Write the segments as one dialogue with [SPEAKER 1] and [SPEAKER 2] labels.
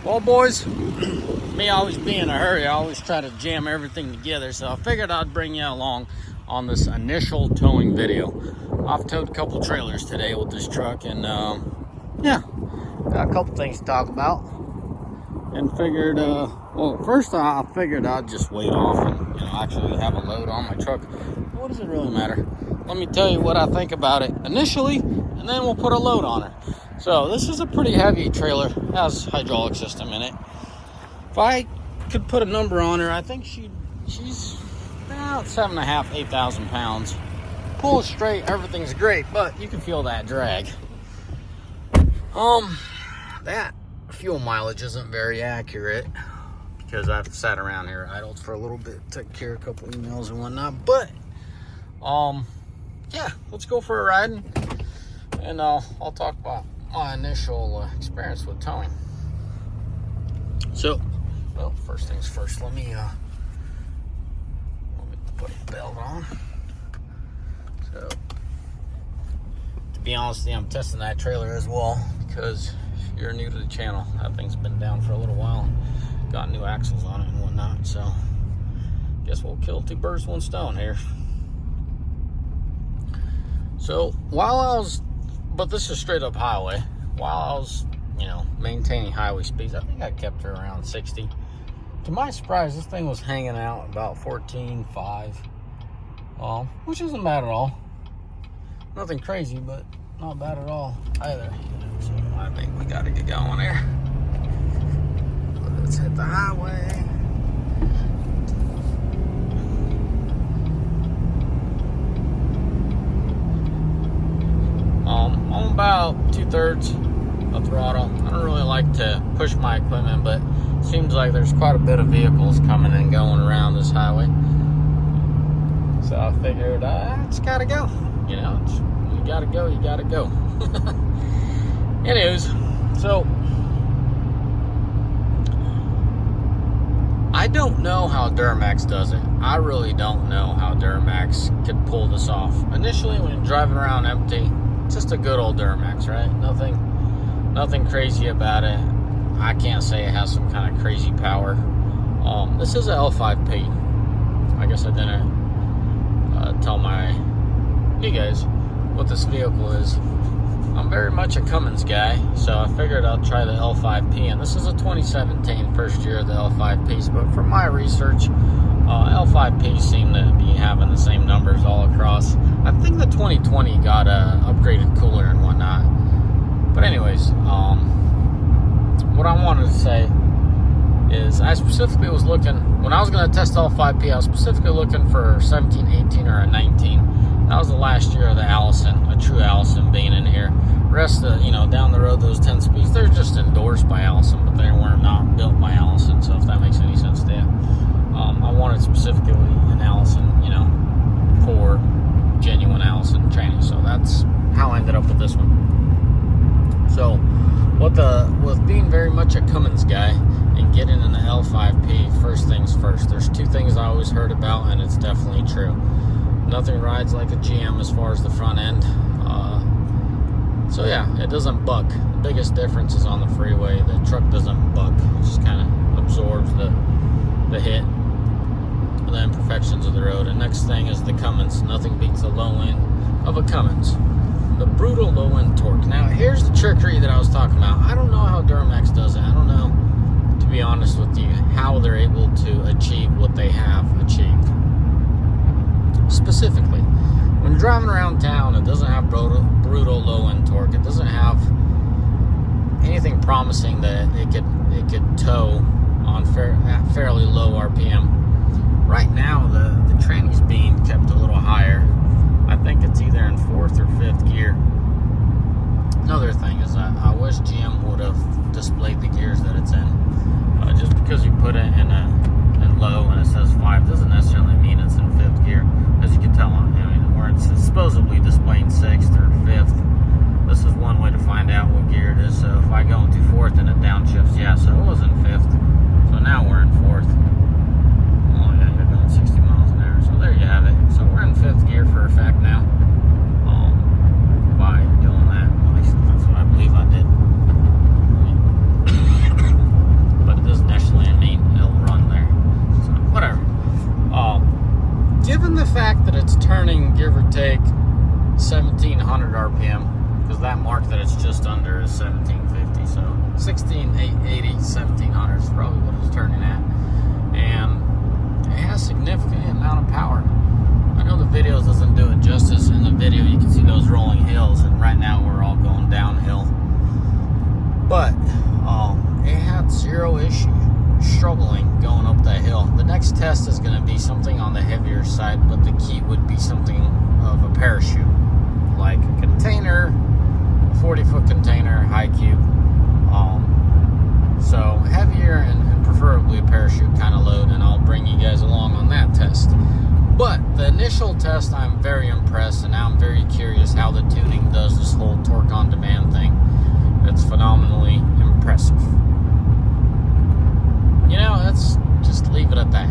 [SPEAKER 1] Well, boys, me always being in a hurry, I always try to jam everything together, so I figured I'd bring you along on this initial towing video. I've towed a couple trailers today with this truck, and yeah, got a couple things to talk about. And figured, well, first I figured I'd just wait off and actually have a load on my truck. What does it really matter? Let me tell you what I think about it initially, and then we'll put a load on her. So this is a pretty heavy trailer, has hydraulic system in it. If I could put a number on her, I think she's about 7.5, 8,000 pounds. Pull straight, everything's great, but you can feel that drag. That fuel mileage isn't very accurate because I've sat around here idled for a little bit, took care of a couple emails and whatnot. But yeah, let's go for a ride, and I'll talk about my initial experience with towing. So, well, first things first, let me put a belt on. So, to be honest with you, I'm testing that trailer as well, because if you're new to the channel, that thing's been down for a little while, got new axles on it and whatnot. So, guess we'll kill two birds with one stone here. So, but this is straight up highway. While I was, maintaining highway speeds, I think I kept her around 60. To my surprise, this thing was hanging out about 14.5, which isn't bad at all. Nothing crazy, but not bad at all either. So I think we got to get going here. Let's hit the highway. I'm about 2/3 of throttle. I don't really like to push my equipment, but it seems like there's quite a bit of vehicles coming and going around this highway. So I figured I just gotta go. You gotta go, you gotta go. Anyways, so I don't know how Duramax does it. I really don't know how Duramax could pull this off. Initially, when you're driving around empty, it's just a good old Duramax, right? Nothing crazy about it. I can't say it has some kind of crazy power. This is a L5P. I guess I didn't tell you guys what this vehicle is. I'm very much a Cummins guy, so I figured I'll try the L5P, and this is a 2017 first year of the L5Ps, but from my research, L5Ps seem to be having the same numbers all across. I think the 2020 got a upgraded cooler and whatnot. But anyways, what I wanted to say is I specifically was looking, when I was going to test L5P, I was specifically looking for 17, 18, or a 19. That was the last year of the Allison, a true Allison being in here. The rest of, down the road, those 10 speeds, they're just endorsed by Allison, but they were not built by Allison, so if that makes any sense to you. I wanted specifically an Allison, for genuine Allison training, so that's how I ended up with this one. So, with being very much a Cummins guy and getting in the L5P, first things first, there's two things I always heard about, and it's definitely true. Nothing rides like a GM as far as the front end. So yeah, it doesn't buck. The biggest difference is on the freeway. The truck doesn't buck. It just kind of absorbs the hit, the imperfections of the road. And next thing is the Cummins. Nothing beats the low end of a Cummins. The brutal low end torque. Now here's the trickery that I was talking about. I don't know how Duramax does it. I don't know, to be honest with you, how they're able to achieve what they have achieved. Specifically, when you're driving around town, it doesn't have brutal low end torque. It doesn't have anything promising that it could tow on fairly low RPM. Right now, the tranny's being kept a little higher. I think it's either in 4th or 5th gear. Another thing is I wish GM would have displayed the gears that it's in. Just because you put it in low and it says 5 doesn't necessarily mean it's in 5th gear. As you can tell, where it's supposedly displaying 6th or 5th. This is one way to find out what gear it is. So if I go into 4th and it downshifts, yeah, so it was in 5th. So now we're in 4th. Oh yeah, you're doing 60 miles an hour. So there you have it. So we're in 5th gear for a fact now. By doing that, at least that's what I believe I did. 1680, 1700 is probably what it's turning at. And it has significant amount of power. I know the video doesn't do it justice. In the video you can see those rolling hills, and right now we're all going downhill. But it had zero issue struggling going up that hill. The next test is going to be something on the heavier side, but the key would be something of a parachute, like a container, 40-foot container, high cube. So heavier and preferably a parachute kind of load, and I'll bring you guys along on that test. But the initial test, I'm very impressed, and now I'm very curious how the tuning does this whole torque on demand thing. It's phenomenally impressive. You know, let's just leave it at that.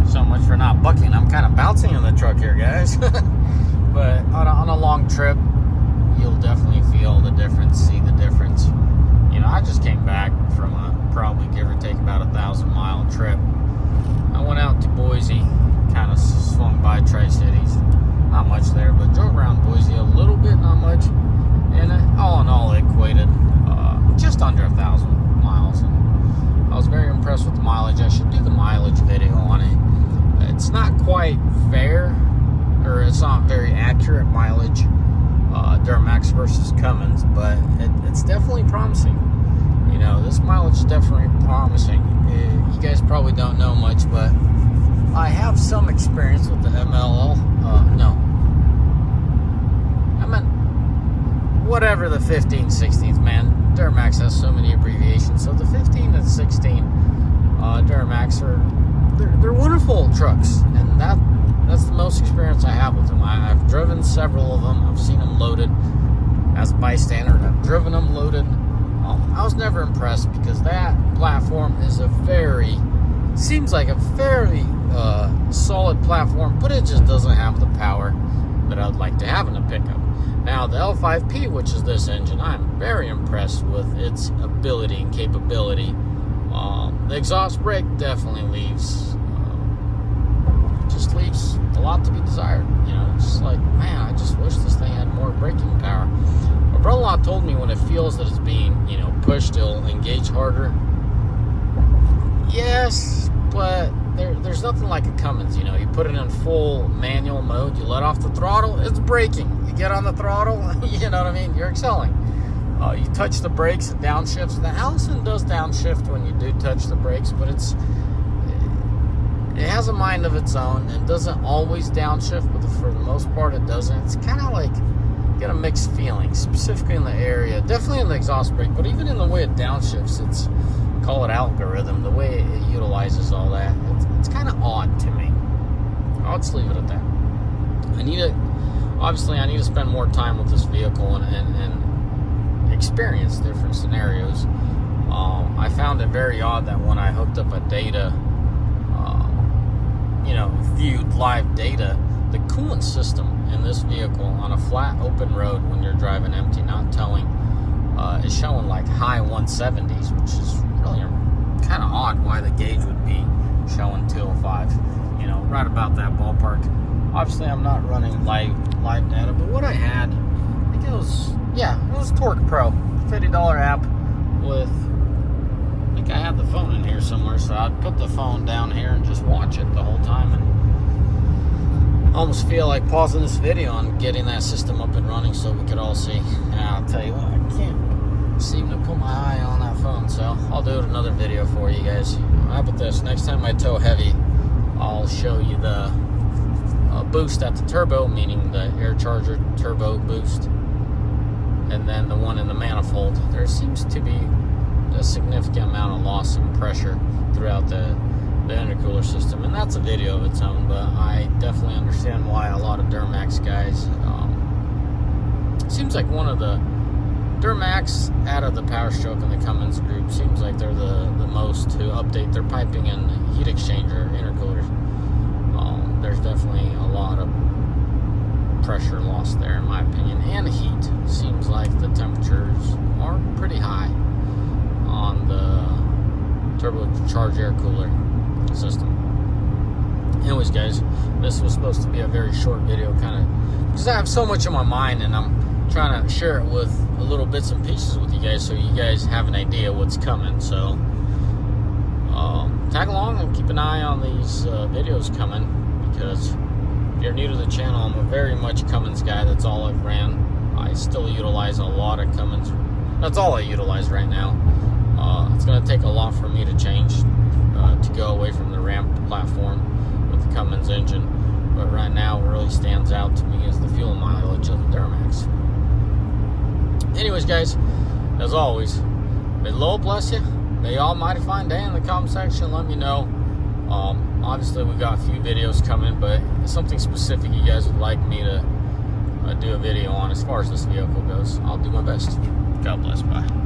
[SPEAKER 1] So much for not bucking. I'm kind of bouncing in the truck here, guys. But on a long trip, you'll definitely feel the difference, see the difference. You know, I just came back from a probably give or take about 1,000-mile trip. I went out to Boise, kind of swung by Tri-Cities. Not much there, but drove around Boise a little bit, not much. And all in all, it equated just under 1,000 miles. And I was very impressed with the mileage. I should do the mileage video on it. It's not quite fair, or it's not very accurate mileage, Duramax versus Cummins, but it's definitely promising. You know, this mileage is definitely promising. You guys probably don't know much, but I have some experience with the MLL. Whatever the 15, 16s, man. Duramax has so many abbreviations. So the 15 and 16 Duramax they're wonderful trucks, and that's the most experience I have with them. I've driven several of them. I've seen them loaded as a bystander. I've driven them loaded. I was never impressed because that platform is seems like a very solid platform, but it just doesn't have the power that I'd like to have in a pickup. Now, the L5P, which is this engine, I'm very impressed with its ability and capability. The exhaust brake definitely leaves a lot to be desired. You know, it's just like, man, I just wish this thing had more braking power. My brother-in-law told me when it feels that it's being, you know, pushed, it'll engage harder. Yes, but there's nothing like a Cummins. You know, you put it in full manual mode, you let off the throttle, it's braking. You get on the throttle, you know what I mean, you're excelling. You touch the brakes, it downshifts. The Allison does downshift when you do touch the brakes, but it has a mind of its own. It doesn't always downshift, but for the most part it doesn't. It's kind of like, you get a mixed feeling, specifically in the area, definitely in the exhaust brake, but even in the way it downshifts, it's, call it algorithm, the way it utilizes all that, it's kind of odd to me. I'll just leave it at that. I need to spend more time with this vehicle and experience different scenarios. I found it very odd that when I hooked up a data, viewed live data, the coolant system in this vehicle on a flat open road when you're driving empty, not towing, is showing like high 170s, which is really kind of odd why the gauge would be showing 205, right about that ballpark. Obviously I'm not running live data, but what I had, I think it was Torque Pro, $50 app with, I think I had the phone in here somewhere, so I'd put the phone down here and just watch it the whole time, and I almost feel like pausing this video and getting that system up and running so we could all see. And I'll tell you what, I can't seem to put my eye on that phone, so I'll do another video for you guys. How about this? Next time I tow heavy, I'll show you the boost at the turbo, meaning the air charger turbo boost, and then the one in the manifold. There seems to be a significant amount of loss in pressure throughout the intercooler system, and that's a video of its own, but I definitely understand why a lot of Duramax guys, seems like one of the Duramax out of the Power Stroke and the Cummins group, seems like they're the most to update their piping and heat exchanger intercoolers. There's definitely a lot of pressure loss there, in my opinion, and heat. Seems like the temperatures are pretty high on the turbocharged air cooler system. Anyways, guys, this was supposed to be a very short video, kind of because I have so much in my mind, and I'm trying to share it with a little bits and pieces with you guys, so you guys have an idea what's coming. So tag along and keep an eye on these videos coming, because if you're new to the channel, I'm a very much Cummins guy. That's all I've ran. I still utilize a lot of Cummins. That's all I utilize right now. It's going to take a lot for me to change to go away from the Ram platform with the Cummins engine, but right now what really stands out to me is the fuel mileage of the Duramax. Anyways, guys, as always, may the Lord bless you. May Almighty find day in the comment section. Let me know. Obviously, we got a few videos coming, but something specific you guys would like me to do a video on as far as this vehicle goes, I'll do my best. God bless. Bye.